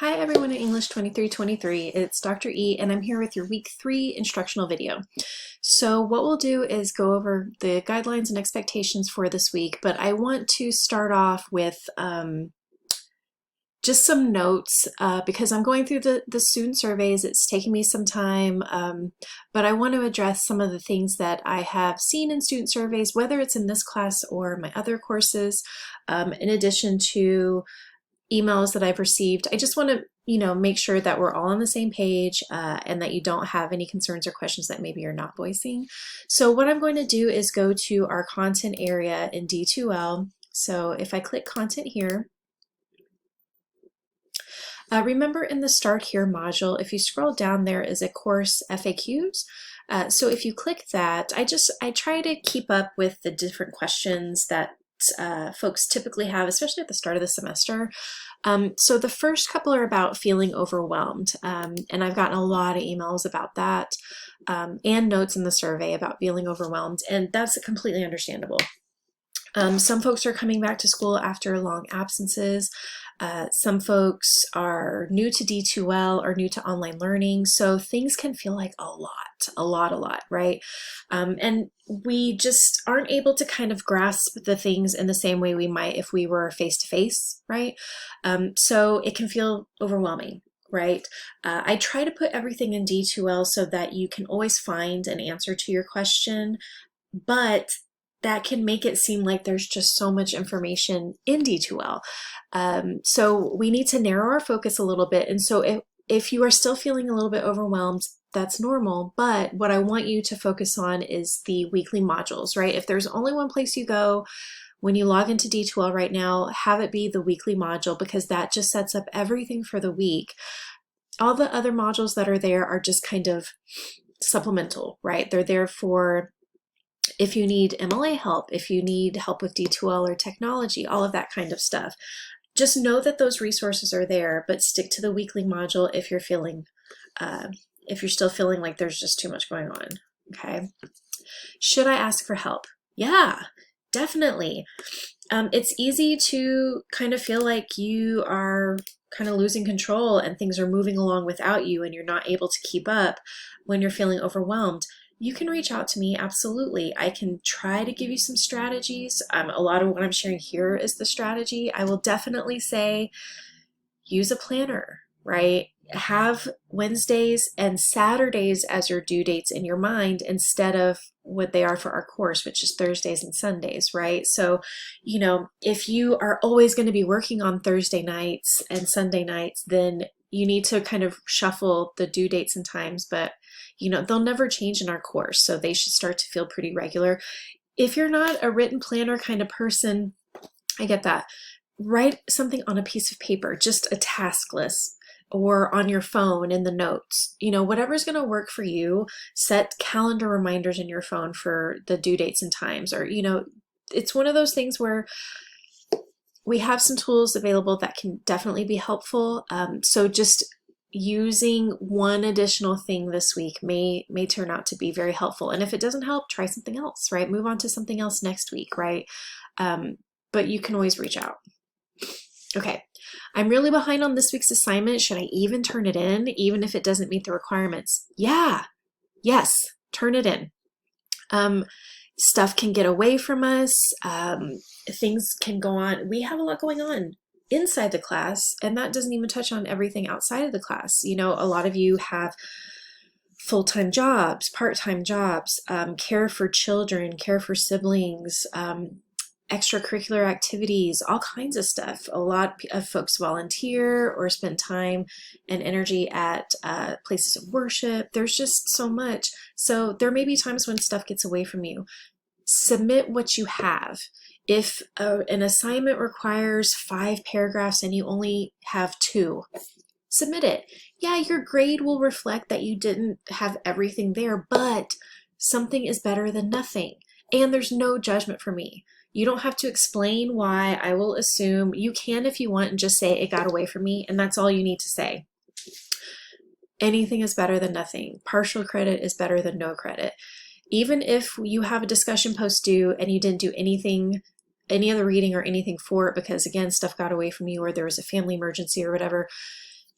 Hi everyone at English 2323, it's Dr. E and I'm here with your week 3 instructional video. So what we'll do is go over the guidelines and expectations for this week, but I want to start off with just some notes because I'm going through the student surveys. It's taking me some time, but I want to address some of the things that I have seen in student surveys, whether it's in this class or my other courses, in addition to emails that I've received. I just want to, make sure that we're all on the same page and that you don't have any concerns or questions that maybe you're not voicing. So what I'm going to do is go to our content area in D2L. So if I click content here, remember in the Start Here module, if you scroll down, there is a course FAQs. So if you click that, I try to keep up with the different questions that folks typically have, especially at the start of the semester. So the first couple are about feeling overwhelmed, and I've gotten a lot of emails about that and notes in the survey about feeling overwhelmed, and that's completely understandable. Some folks are coming back to school after long absences. Some folks are new to D2L or new to online learning, so things can feel like a lot, right? And we just aren't able to kind of grasp the things in the same way we might if we were face-to-face, right? So it can feel overwhelming, right? I try to put everything in D2L so that you can always find an answer to your question, but that can make it seem like there's just so much information in D2L. So we need to narrow our focus a little bit. And so if you are still feeling a little bit overwhelmed, that's normal. But what I want you to focus on is the weekly modules, right? If there's only one place you go when you log into D2L right now, have it be the weekly module, because that just sets up everything for the week. All the other modules that are there are just kind of supplemental, right? They're there for if you need MLA help, if you need help with D2L or technology, all of that kind of stuff. Just know that those resources are there, but stick to the weekly module if you're still feeling like there's just too much going on, okay? Should I ask for help? Yeah, definitely. It's easy to kind of feel like you are kind of losing control and things are moving along without you and you're not able to keep up when you're feeling overwhelmed. You can reach out to me, absolutely. I can try to give you some strategies. A lot of what I'm sharing here is the strategy. I will definitely say use a planner, right? Have Wednesdays and Saturdays as your due dates in your mind instead of what they are for our course, which is Thursdays and Sundays, right? So, if you are always going to be working on Thursday nights and Sunday nights, then you need to kind of shuffle the due dates and times, but they'll never change in our course, so they should start to feel pretty regular. If you're not a written planner kind of person, I get that. Write something on a piece of paper, just a task list, or on your phone in the notes. Whatever's going to work for you. Set calendar reminders in your phone for the due dates and times, or it's one of those things where we have some tools available that can definitely be helpful. So just using one additional thing this week may turn out to be very helpful. And if it doesn't help, try something else, right? Move on to something else next week, right? But you can always reach out. Okay, I'm really behind on this week's assignment. Should I even turn it in, even if it doesn't meet the requirements? Yes, turn it in. Stuff can get away from us. Things can go on. We have a lot going on inside the class, and that doesn't even touch on everything outside of the class. A lot of you have full-time jobs, part-time jobs, care for children, care for siblings, extracurricular activities, all kinds of stuff. A lot of folks volunteer or spend time and energy at places of worship. There's just so much. So there may be times when stuff gets away from you. Submit what you have. If an assignment requires 5 paragraphs and you only have 2, submit it. Yeah, your grade will reflect that you didn't have everything there, but something is better than nothing. And there's no judgment for me. You don't have to explain why. I will assume you can if you want and just say it got away from me, and that's all you need to say. Anything is better than nothing. Partial credit is better than no credit. Even if you have a discussion post due and you didn't do anything, any other reading or anything for it because, again, stuff got away from you or there was a family emergency or whatever,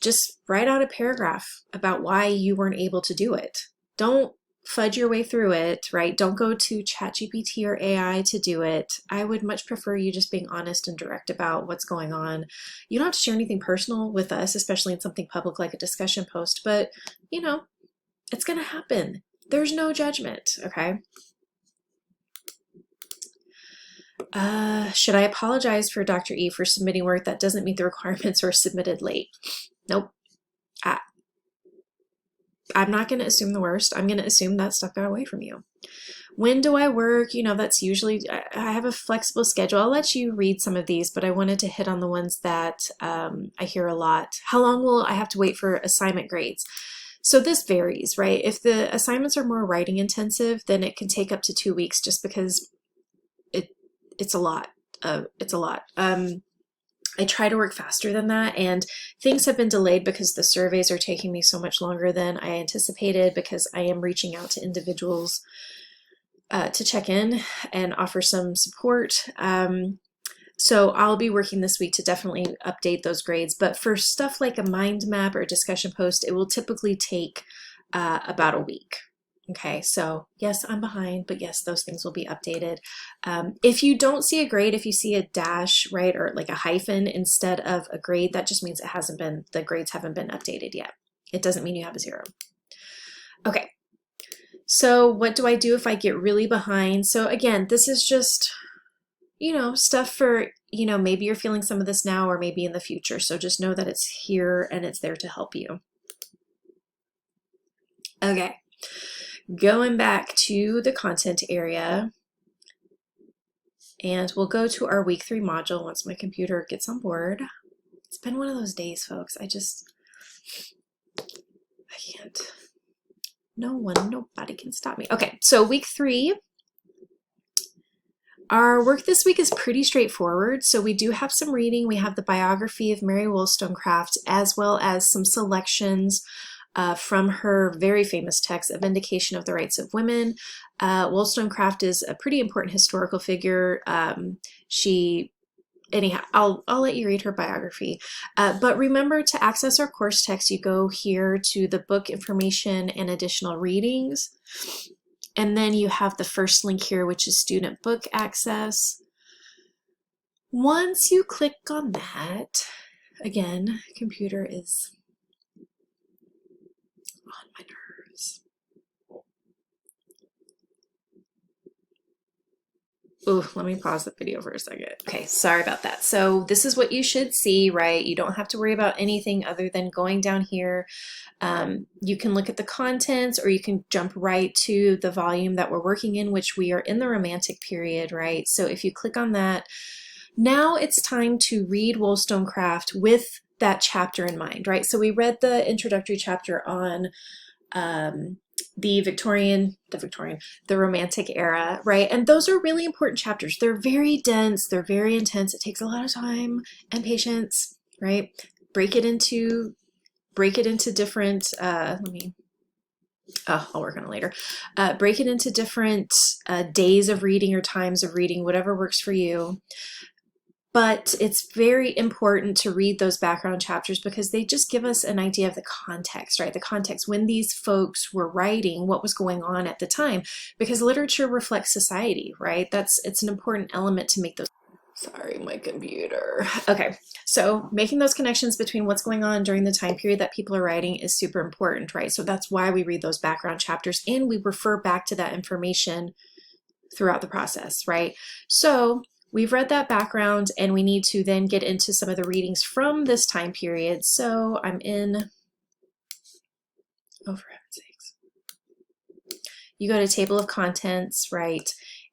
just write out a paragraph about why you weren't able to do it. Don't fudge your way through it, right? Don't go to ChatGPT or AI to do it. I would much prefer you just being honest and direct about what's going on. You don't have to share anything personal with us, especially in something public like a discussion post, but you know, it's going to happen. There's no judgment, okay? Should I apologize for Dr. E for submitting work that doesn't meet the requirements or submitted late? Nope. I'm not going to assume the worst. I'm going to assume that stuff got away from you. When do I work? You know, that's usually, I have a flexible schedule. I'll let you read some of these, but I wanted to hit on the ones that I hear a lot. How long will I have to wait for assignment grades? So this varies, right? If the assignments are more writing intensive, then it can take up to 2 weeks just because it's a lot. It's a lot. I try to work faster than that, and things have been delayed because the surveys are taking me so much longer than I anticipated, because I am reaching out to individuals to check in and offer some support. So I'll be working this week to definitely update those grades. But for stuff like a mind map or a discussion post, it will typically take about a week. Okay, so yes, I'm behind, but yes, those things will be updated. If you don't see a grade, if you see a dash, right, or like a hyphen instead of a grade, that just means it hasn't been, the grades haven't been updated yet. It doesn't mean you have a 0. Okay, so what do I do if I get really behind? So again, this is just, you know, stuff for, you know, maybe you're feeling some of this now or maybe in the future. So just know that it's here and it's there to help you. Okay. Going back to the content area, and we'll go to our week 3 module once my computer gets on board. It's been one of those days, folks. I can't. Nobody can stop me. Okay, so week 3. Our work this week is pretty straightforward. So we do have some reading. We have the biography of Mary Wollstonecraft, as well as some selections from her very famous text, A Vindication of the Rights of Women. Wollstonecraft is a pretty important historical figure. Anyhow, I'll let you read her biography. But remember, to access our course text, you go here to the book information and additional readings. And then you have the first link here, which is student book access. Once you click on that, again, computer is on my nerves. Ooh, let me pause the video for a second. Okay, sorry about that. So this is what you should see, right? You don't have to worry about anything other than going down here. You can look at the contents, or you can jump right to the volume that we're working in, which we are in the Romantic period, right? So if you click on that, now it's time to read Wollstonecraft with that chapter in mind, right? So we read the introductory chapter on the Romantic era, right? And those are really important chapters. They're very dense, they're very intense. It takes a lot of time and patience, right? Break it into different, I'll work on it later. Break it into different days of reading or times of reading, whatever works for you. But it's very important to read those background chapters because they just give us an idea of the context, right? The context when these folks were writing, what was going on at the time, because literature reflects society, right? It's an important element to make those. Sorry, my computer. Okay, so making those connections between what's going on during the time period that people are writing is super important, right? So that's why we read those background chapters and we refer back to that information throughout the process, right? So we've read that background and we need to then get into some of the readings from this time period. So I'm in, oh, for heaven's sakes. You go to table of contents, right?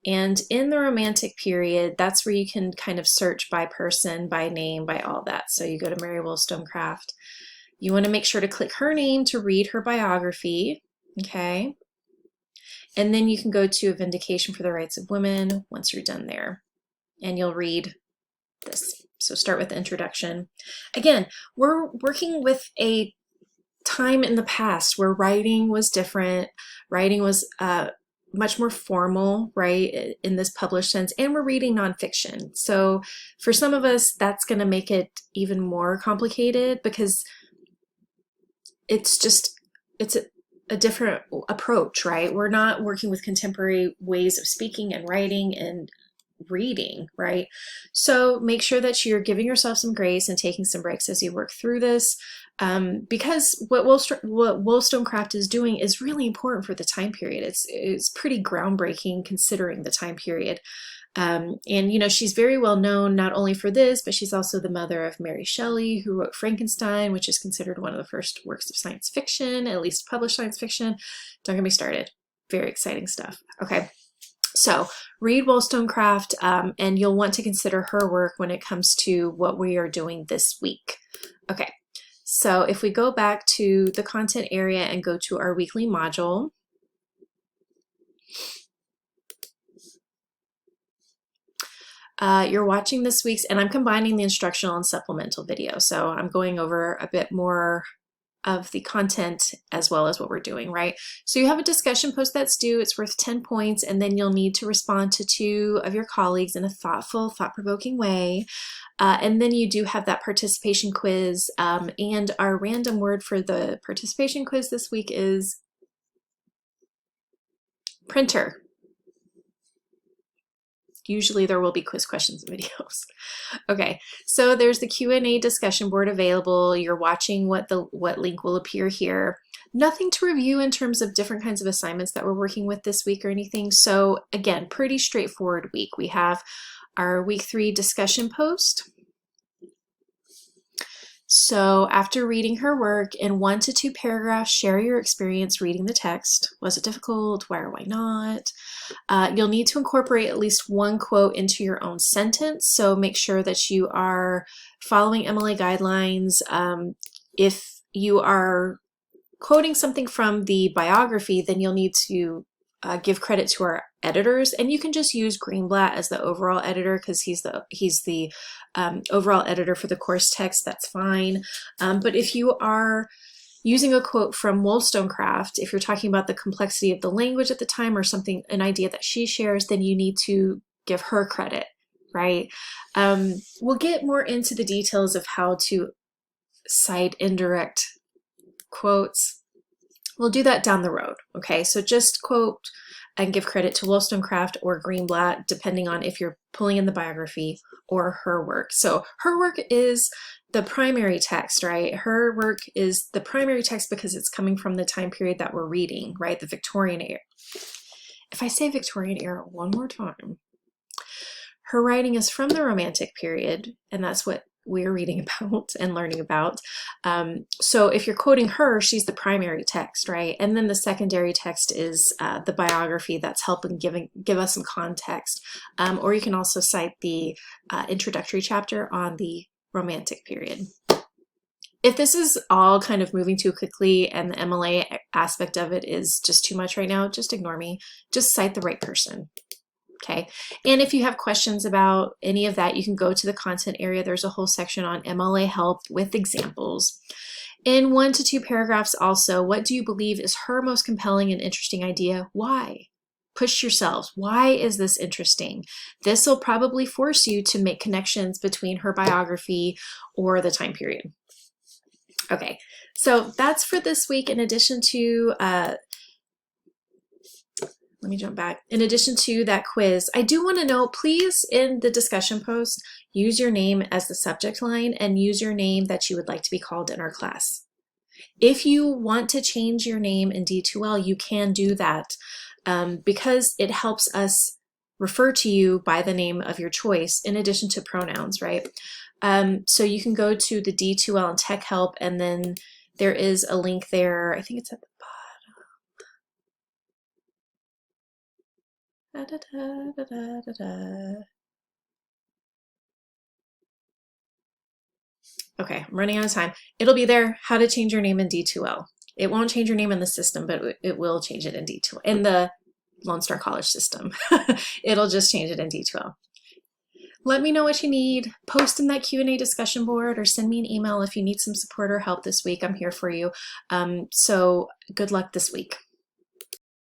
And in the Romantic period, that's where you can kind of search by person, by name, by all that. So you go to Mary Wollstonecraft. You want to make sure to click her name to read her biography, okay? And then you can go to A Vindication for the Rights of Women once you're done there. And you'll read this. So start with the introduction. Again, we're working with a time in the past where writing was different. Writing was much more formal, right, in this published sense, and we're reading nonfiction. So for some of us, that's going to make it even more complicated because it's a different approach, right? We're not working with contemporary ways of speaking and writing and reading, right? So make sure that you're giving yourself some grace and taking some breaks as you work through this, because what Wollstonecraft is doing is really important for the time period. It's pretty groundbreaking considering the time period. And you know, she's very well known not only for this, but she's also the mother of Mary Shelley, who wrote Frankenstein, which is considered one of the first works of science fiction, at least published science fiction. Don't get me started. Very exciting stuff. Okay. So read Wollstonecraft, and you'll want to consider her work when it comes to what we are doing this week. Okay, so if we go back to the content area and go to our weekly module, you're watching this week's, and I'm combining the instructional and supplemental video. So I'm going over a bit more of the content as well as what we're doing, right? So you have a discussion post that's due, it's worth 10 points, and then you'll need to respond to 2 of your colleagues in a thoughtful, thought-provoking way. And then you do have that participation quiz, and our random word for the participation quiz this week is printer. Usually there will be quiz questions and videos. Okay, so there's the Q&A discussion board available. You're watching what link will appear here. Nothing to review in terms of different kinds of assignments that we're working with this week or anything. So again, pretty straightforward week. We have our week 3 discussion post. So after reading her work, in 1 to 2 paragraphs, share your experience reading the text. Was it difficult? Why or why not? You'll need to incorporate at least 1 quote into your own sentence. So make sure that you are following MLA guidelines. If you are quoting something from the biography, then you'll need to give credit to our editors, and you can just use Greenblatt as the overall editor because he's the overall editor for the course text. That's fine. But if you are using a quote from Wollstonecraft, if you're talking about the complexity of the language at the time or something, an idea that she shares, then you need to give her credit, right? We'll get more into the details of how to cite indirect quotes. We'll do that down the road, okay? So just quote and give credit to Wollstonecraft or Greenblatt, depending on if you're pulling in the biography or her work. So her work is the primary text, right? Her work is the primary text because it's coming from the time period that we're reading, right? The Victorian era. If I say Victorian era one more time, her writing is from the Romantic period, and that's what we're reading about and learning about. So if you're quoting her, she's the primary text, right? And then the secondary text is the biography that's helping give us some context. Or you can also cite the introductory chapter on the Romantic period. If this is all kind of moving too quickly and the MLA aspect of it is just too much right now, just ignore me. Just cite the right person. Okay, and if you have questions about any of that, you can go to the content area. There's a whole section on MLA help with examples. In 1 to 2 paragraphs also, what do you believe is her most compelling and interesting idea? Why? Push yourselves. Why is this interesting? This will probably force you to make connections between her biography or the time period. Okay, so that's for this week. In addition to let me jump back. In addition to that quiz, I do want to know, please, in the discussion post, use your name as the subject line and use your name that you would like to be called in our class. If you want to change your name in D2L, you can do that because it helps us refer to you by the name of your choice in addition to pronouns, right? So you can go to the D2L and Tech Help, and then there is a link there. I think it's at the Da, da, da, da, da, da. Okay, I'm running out of time. It'll be there, how to change your name in D2L. It won't change your name in the system, but it will change it in D2L, in the Lone Star College system. It'll just change it in D2L. Let me know what you need. Post in that Q&A discussion board or send me an email if you need some support or help this week. I'm here for you. So good luck this week.